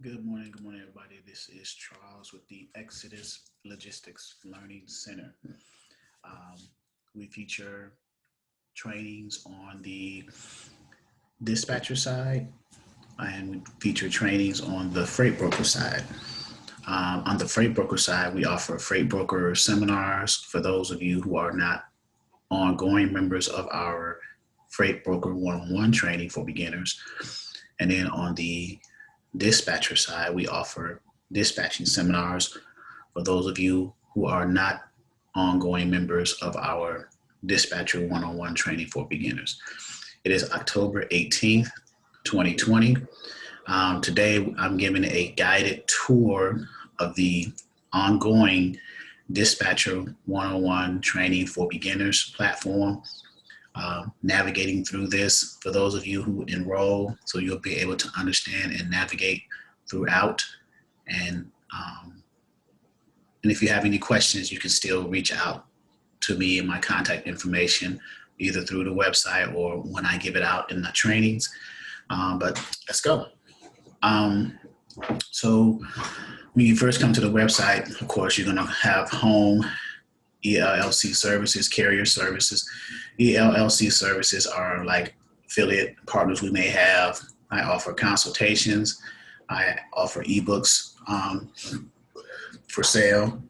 Good morning, everybody. This is Charles with the Exodus Logistics Learning Center. Um, we feature trainings on the dispatcher side, and we feature trainings on the freight broker side. On the freight broker side, we offer freight broker seminars for those of you who are not ongoing members of our freight broker one-on-one training for beginners. And then on the dispatcher side, we offer dispatching seminars for those of you who are not ongoing members of our dispatcher one-on-one training for beginners. It is October 18th, 2020. Today, I'm giving a guided tour of the ongoing dispatcher one-on-one training for beginners platform. Navigating through this for those of you who enroll, so you'll be able to understand and navigate throughout. And if you have any questions, you can still reach out to me and my contact information, either through the website or when I give it out in the trainings. But let's go. So when you first come to the website, of course, you're going to have home, ELLC services, carrier services. ELLC services are like affiliate partners we may have. I offer consultations. I offer eBooks for sale.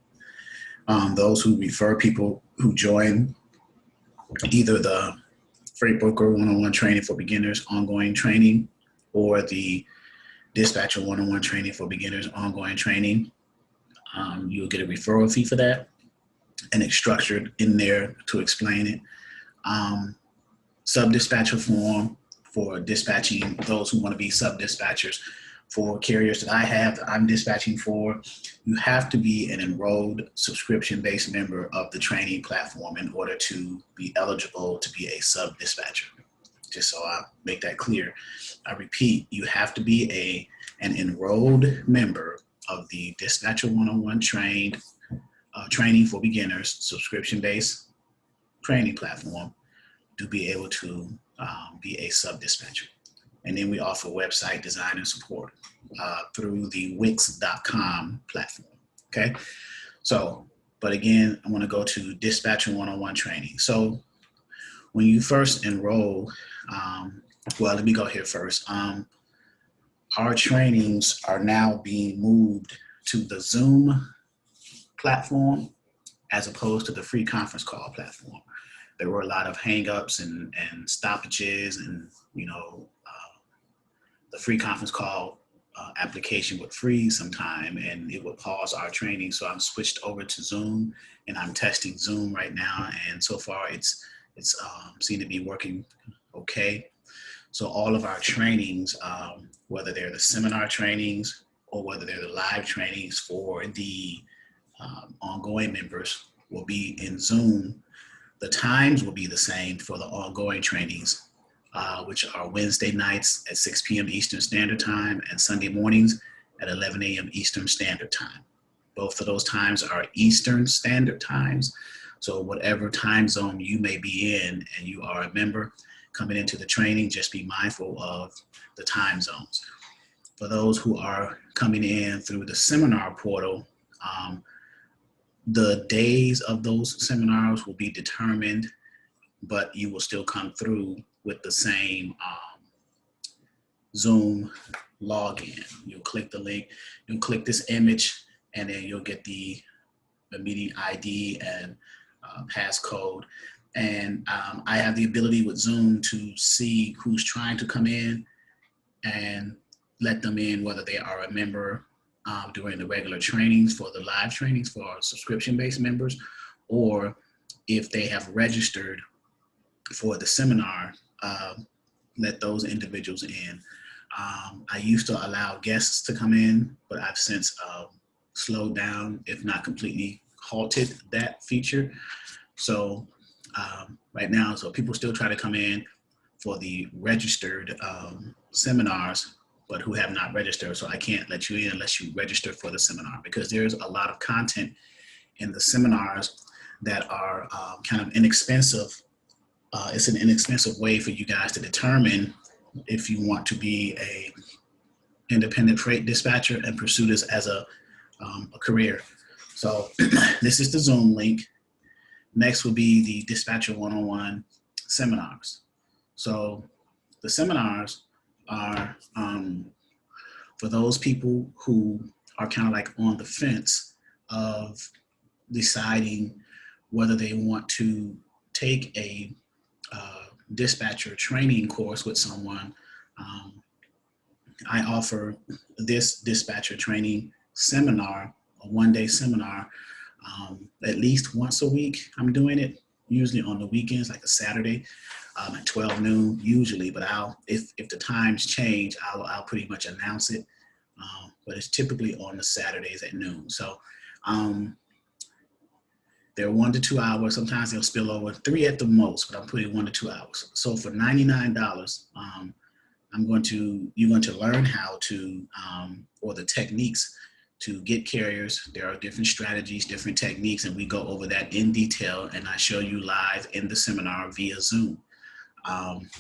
Those who refer people who join either the freight broker one-on-one training for beginners ongoing training or the dispatcher one-on-one training for beginners ongoing training, you'll get a referral fee for that. And it's structured in there to explain it. Sub-dispatcher form for dispatching those who want to be sub-dispatchers. For carriers that I have that I'm dispatching for, you have to be an enrolled subscription-based member of the training platform in order to be eligible to be a sub-dispatcher. Just so I make that clear. I repeat, you have to be an enrolled member of the dispatcher one-on-one training for beginners, subscription-based training platform to be able to be a sub-dispatcher. And then we offer website design and support through the Wix.com platform, okay? So, but again, I wanna go to dispatcher one-on-one training. So when you first enroll, well, let me go here first. Our trainings are now being moved to the Zoom platform as opposed to the free conference call platform. There were a lot of hangups and stoppages, and the free conference call application would freeze sometime and it would pause our training. So I'm switched over to Zoom and I'm testing Zoom right now, and so far it's seemed to be working okay. So all of our trainings, whether they're the seminar trainings or whether they're the live trainings for the ongoing members, will be in Zoom. The times will be the same for the ongoing trainings, which are Wednesday nights at 6 p.m. Eastern Standard Time and Sunday mornings at 11 a.m. Eastern Standard Time. Both of those times are Eastern Standard Times. So whatever time zone you may be in and you are a member coming into the training, just be mindful of the time zones. For those who are coming in through the seminar portal, the days of those seminars will be determined, but you will still come through with the same Zoom login. You'll click the link, you'll click this image, and then you'll get the meeting ID and passcode. And I have the ability with Zoom to see who's trying to come in and let them in, whether they are a member during the regular trainings for the live trainings for our subscription-based members, or if they have registered for the seminar, let those individuals in. I used to allow guests to come in, but I've since slowed down, if not completely halted that feature. So right now, so people still try to come in for the registered seminars, but who have not registered. So I can't let you in unless you register for the seminar, because there's a lot of content in the seminars that are kind of inexpensive. It's an inexpensive way for you guys to determine if you want to be independent freight dispatcher and pursue this as a career. So this is the Zoom link. Next will be the Dispatcher One-on-One seminars. So the seminars are for those people who are kind of like on the fence of deciding whether they want to take a dispatcher training course with someone. I offer this dispatcher training seminar, a one-day seminar, at least once a week. I'm doing it usually on the weekends, like a Saturday at 12 noon usually, but if the times change, I'll pretty much announce it. But it's typically on the Saturdays at noon. So they're 1 to 2 hours. Sometimes they'll spill over 3 at the most, but I'm putting 1 to 2 hours. So for $99, you're going to learn how to, or the techniques to get carriers. There are different strategies, different techniques, and we go over that in detail, and I show you live in the seminar via Zoom.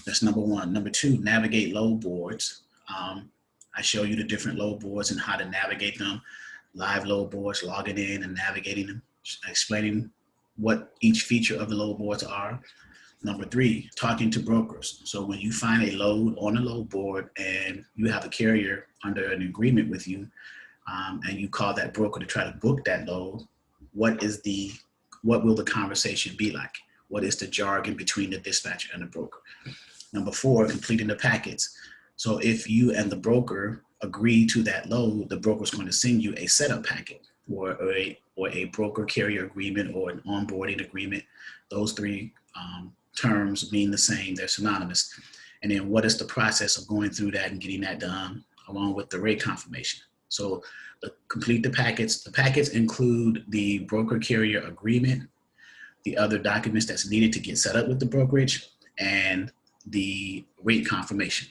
That's number one. Number two, navigate load boards. I show you the different load boards and how to navigate them, live load boards, logging in and navigating them, explaining what each feature of the load boards are. Number three, talking to brokers. So when you find a load on a load board and you have a carrier under an agreement with you, and you call that broker to try to book that load, what will the conversation be like? What is the jargon between the dispatcher and the broker? Number four, completing the packets. So if you and the broker agree to that load, the broker is going to send you a setup packet or a broker carrier agreement or an onboarding agreement. Those three terms mean the same, they're synonymous. And then what is the process of going through that and getting that done along with the rate confirmation? So complete the packets. The packets include the broker carrier agreement, the other documents that's needed to get set up with the brokerage, and the rate confirmation.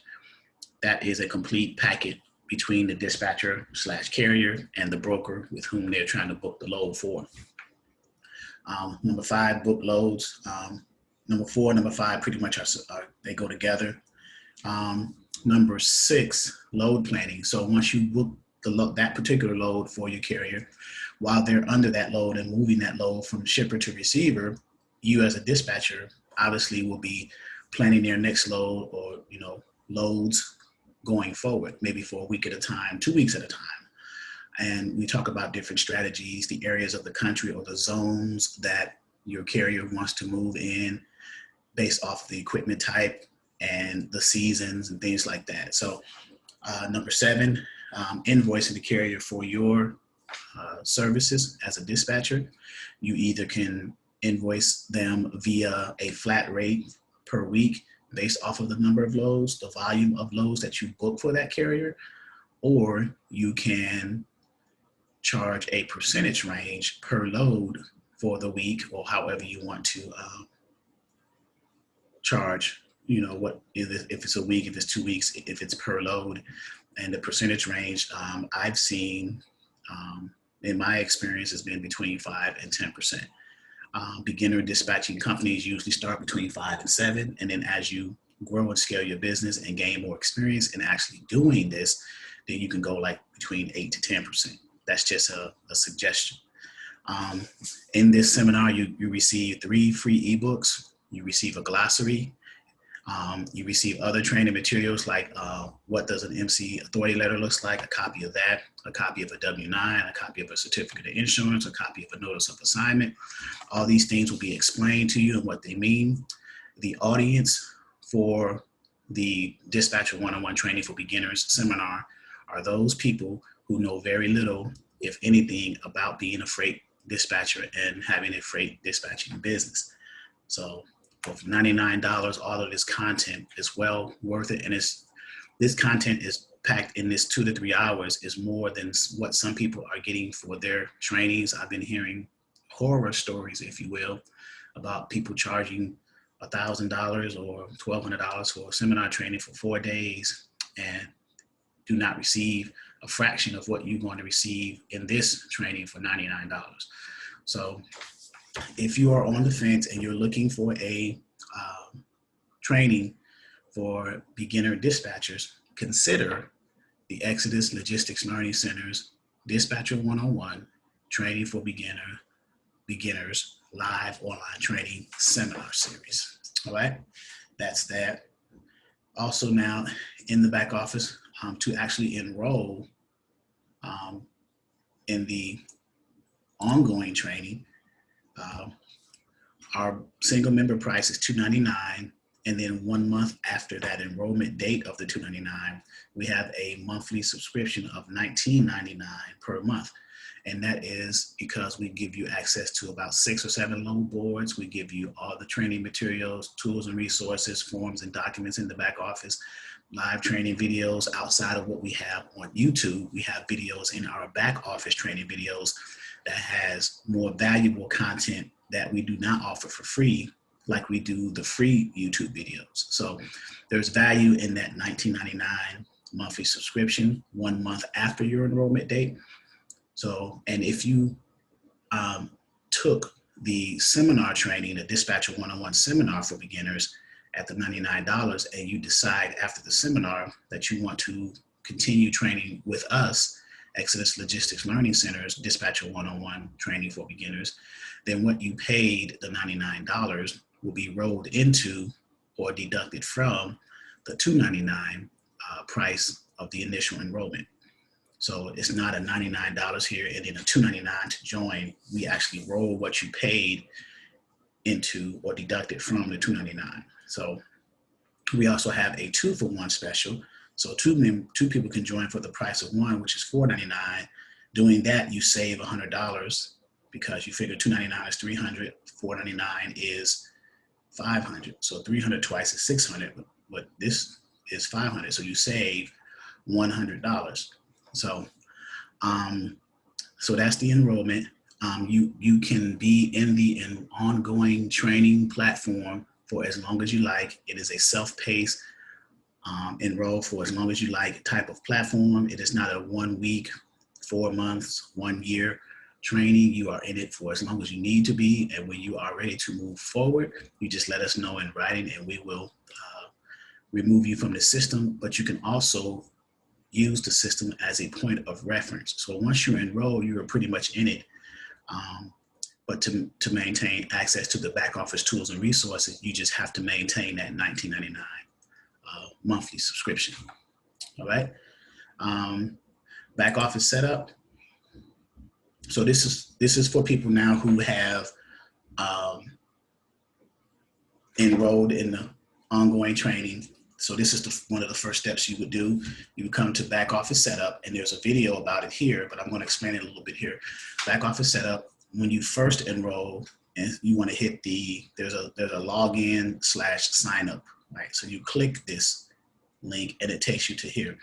That is a complete packet between the dispatcher / carrier and the broker with whom they're trying to book the load for. Number five, book loads. Number four, number five pretty much they go together. Number six, load planning. So once you book that particular load for your carrier, while they're under that load and moving that load from shipper to receiver, you as a dispatcher obviously will be planning their next load or loads going forward, maybe for a week at a time, 2 weeks at a time. And we talk about different strategies, the areas of the country or the zones that your carrier wants to move in based off of the equipment type and the seasons and things like that. So number seven, invoicing the carrier for your services as a dispatcher. You either can invoice them via a flat rate per week based off of the number of loads, the volume of loads that you book for that carrier, or you can charge a percentage range per load for the week, or however you want to charge, what if it's a week, if it's 2 weeks, if it's per load. And the percentage range I've seen in my experience has been between 5 and 10%. Beginner dispatching companies usually start between 5 and 7, and then as you grow and scale your business and gain more experience in actually doing this, then you can go like between 8 to 10%. That's just a suggestion. In this seminar, you receive 3 free eBooks. You receive a glossary. You receive other training materials like what does an MC authority letter looks like, a copy of that, a copy of a W-9, a copy of a certificate of insurance, a copy of a notice of assignment. All these things will be explained to you and what they mean. The audience for the Dispatcher One-on-One Training for Beginners seminar are those people who know very little, if anything, about being a freight dispatcher and having a freight dispatching business. So for $99, all of this content is well worth it. And this content is packed in this 2 to 3 hours is more than what some people are getting for their trainings. I've been hearing horror stories, if you will, about people charging $1,000 or $1,200 for a seminar training for 4 days and do not receive a fraction of what you're going to receive in this training for $99. So if you are on the fence and you're looking for a training for beginner dispatchers, consider the Exodus Logistics Learning Center's Dispatcher 101 Training for Beginners Live Online Training Seminar Series. All right, that's that. Also now in the back office, to actually enroll in the ongoing training, our single member price is $299, and then 1 month after that enrollment date of the $299, we have a monthly subscription of $19.99 per month. And that is because we give you access to about 6 or 7 load boards. We give you all the training materials, tools and resources, forms and documents in the back office, live training videos outside of what we have on YouTube. We have videos in our back office training videos that has more valuable content that we do not offer for free, like we do the free YouTube videos. So there's value in that $19.99 monthly subscription 1 month after your enrollment date. So, and if you took the seminar training, the Dispatcher 101 seminar for beginners at the $99, and you decide after the seminar that you want to continue training with us, Exodus Logistics Learning Center's Dispatcher 101 training for beginners, then what you paid, the $99, will be rolled into or deducted from the $299 price of the initial enrollment. So it's not a $99 here and then a $299 to join. We actually roll what you paid into or deduct it from the $299. So we also have a 2-for-1 special. So two people can join for the price of one, which is $4.99. Doing that, you save $100 because you figure $299 is $300, $4.99 is $500. So $300 twice is $600, but this is $500. So you save $100. So, so that's the enrollment. You can be in the ongoing training platform for as long as you like. It is a self-paced, enroll for as long as you like type of platform. It is not a 1 week, 4 months, 1 year training. You are in it for as long as you need to be. And when you are ready to move forward, you just let us know in writing and we will remove you from the system. But you can also use the system as a point of reference. So once you're enrolled, you're pretty much in it. But to maintain access to the back office tools and resources, you just have to maintain that $19.99 monthly subscription. All right. Back office setup. So this is for people now who have enrolled in the ongoing training. So this is one of the first steps you would do. You would come to back office setup, and there's a video about it here, but I'm going to explain it a little bit here. Back office setup, when you first enroll, and you want to hit there's a login / sign up, right? So you click this link and it takes you to here.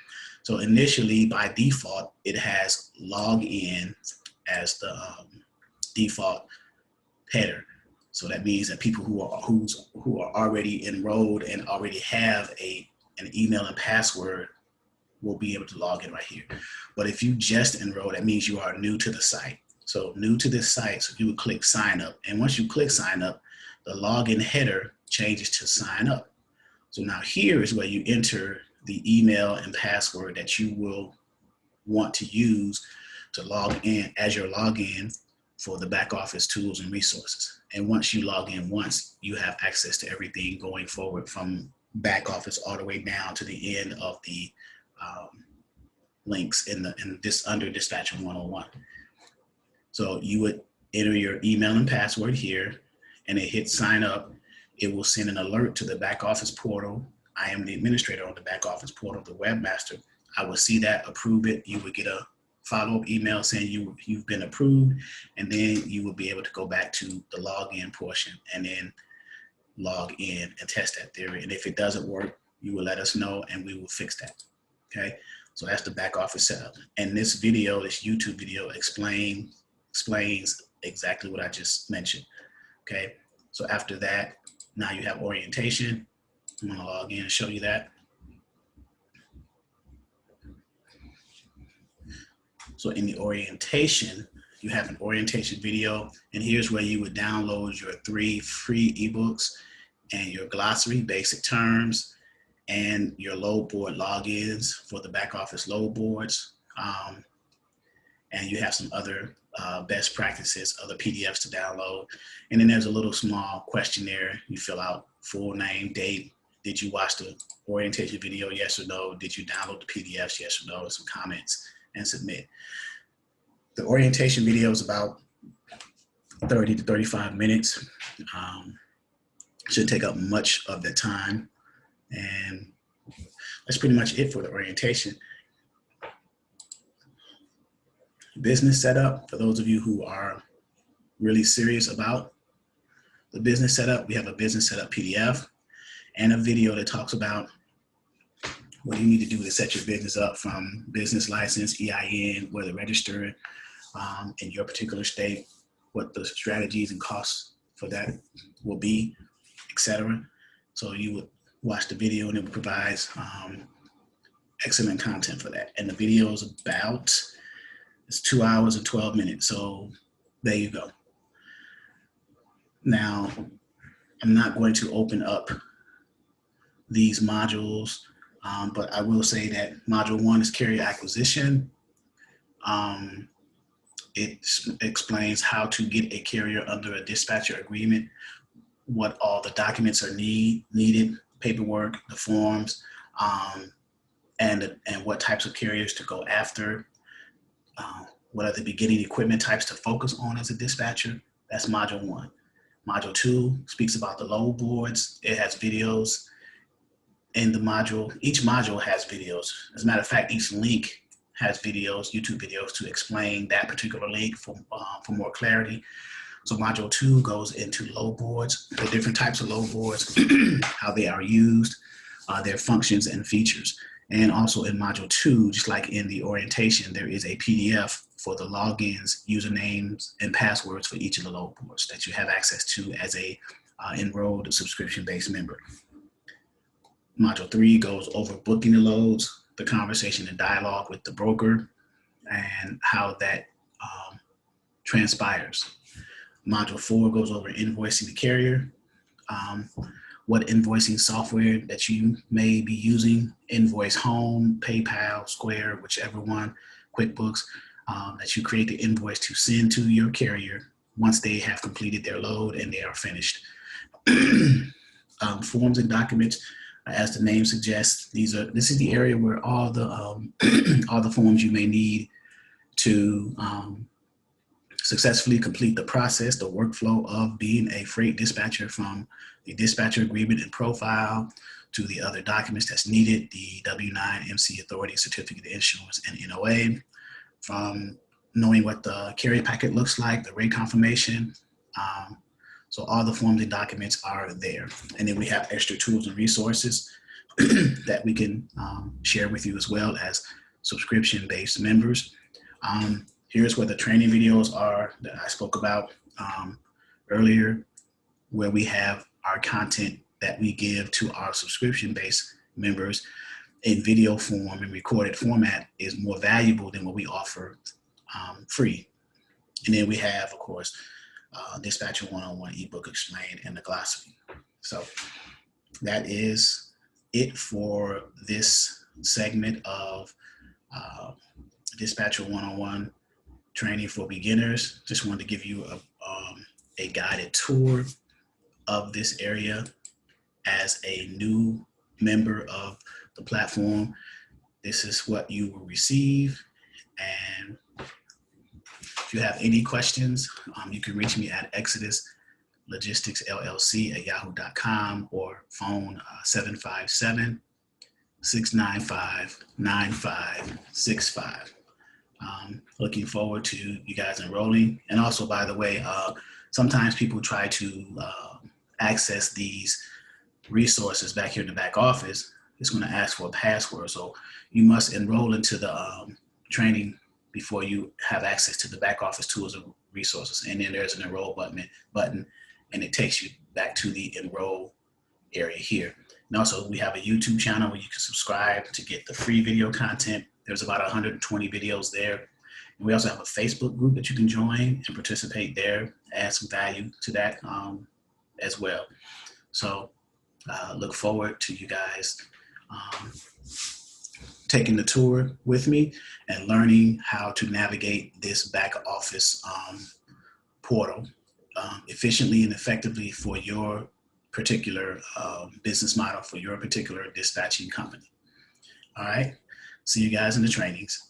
So initially, by default, it has log in as the default header. So that means that people who are already enrolled and already have an email and password will be able to log in right here. But if you just enroll, that means you are new to the site. So new to this site, so you would click sign up. And once you click sign up, the login header changes to sign up. So now here is where you enter the email and password that you will want to use to log in as your login for the back office tools and resources. And once you log in once, you have access to everything going forward from back office all the way down to the end of the links under Dispatcher 101. So you would enter your email and password here, and it hits sign up. It will send an alert to the back office portal. I am the administrator on the back office portal, the webmaster. I will see that, approve it. You would get a follow-up email saying you've been approved, and then you will be able to go back to the login portion and then log in and test that theory. And if it doesn't work, you will let us know and we will fix that. Okay, so that's the back office setup. And this video, this YouTube video, explains exactly what I just mentioned. Okay, so after that, now you have orientation. I'm gonna log in and show you that. So in the orientation, you have an orientation video, and here's where you would download your 3 free eBooks and your glossary, basic terms, and your load board logins for the back office load boards. And you have some other best practices, other PDFs to download. And then there's a little small questionnaire. You fill out full name, date. Did you watch the orientation video? Yes or no? Did you download the PDFs? Yes or no? And some comments, and submit. The orientation video is about 30 to 35 minutes. Shouldn't take up much of the time. And that's pretty much it for the orientation. Business setup, for those of you who are really serious about the business setup, we have a business setup PDF and a video that talks about what you need to do to set your business up, from business license, EIN, where to register in your particular state, what the strategies and costs for that will be, etc. So you would watch the video and it provides excellent content for that. And the video is about, it's 2 hours and 12 minutes. So there you go. Now, I'm not going to open up these modules, but I will say that module 1 is carrier acquisition. It explains how to get a carrier under a dispatcher agreement, what all the documents are needed, paperwork, the forms, and what types of carriers to go after. What are the beginning equipment types to focus on as a dispatcher? That's module 1. Module 2 speaks about the load boards. It has videos in the module. Each module has videos. As a matter of fact, each link has videos, YouTube videos, to explain that particular link for more clarity. So module 2 goes into load boards, the different types of load boards, how they are used, their functions and features. And also in module 2, just like in the orientation, there is a PDF for the logins, usernames, and passwords for each of the load boards that you have access to as a enrolled subscription-based member. Module 3 goes over booking the loads, the conversation and dialogue with the broker, and how that transpires. Module 4 goes over invoicing the carrier, what invoicing software that you may be using, Invoice Home, PayPal, Square, whichever one, QuickBooks, that you create the invoice to send to your carrier once they have completed their load and they are finished. Forms and documents, as the name suggests, this is the area where all the all the forms you may need to successfully complete the process, the workflow of being a freight dispatcher, from the dispatcher agreement and profile to the other documents that's needed, the W-9, MC Authority, Certificate of Insurance, and NOA, from knowing what the carrier packet looks like, the rate confirmation. So all the forms and documents are there. And then we have extra tools and resources that we can share with you as well as subscription-based members. Here's where the training videos are that I spoke about earlier, where we have our content that we give to our subscription-based members in video form and recorded format is more valuable than what we offer free. And then we have, of course, Dispatcher 101 ebook explained and the glossary. So that is it for this segment of Dispatcher 101 training for beginners. Just wanted to give you a guided tour of this area as a new member of the platform. This is what you will receive. And if you have any questions, you can reach me at exoduslogisticsllc@yahoo.com or phone 757-695-9565. Looking forward to you guys enrolling. And also, by the way, sometimes people try to access these resources back here in the back office. It's going to ask for a password. So you must enroll into the training before you have access to the back office tools and resources. And then there's an enroll button, and it takes you back to the enroll area here. And also we have a YouTube channel where you can subscribe to get the free video content. There's about 120 videos there. And we also have a Facebook group that you can join and participate there, add some value to that as well. So look forward to you guys taking the tour with me and learning how to navigate this back office portal efficiently and effectively for your particular business model, for your particular dispatching company. All right. See you guys in the trainings.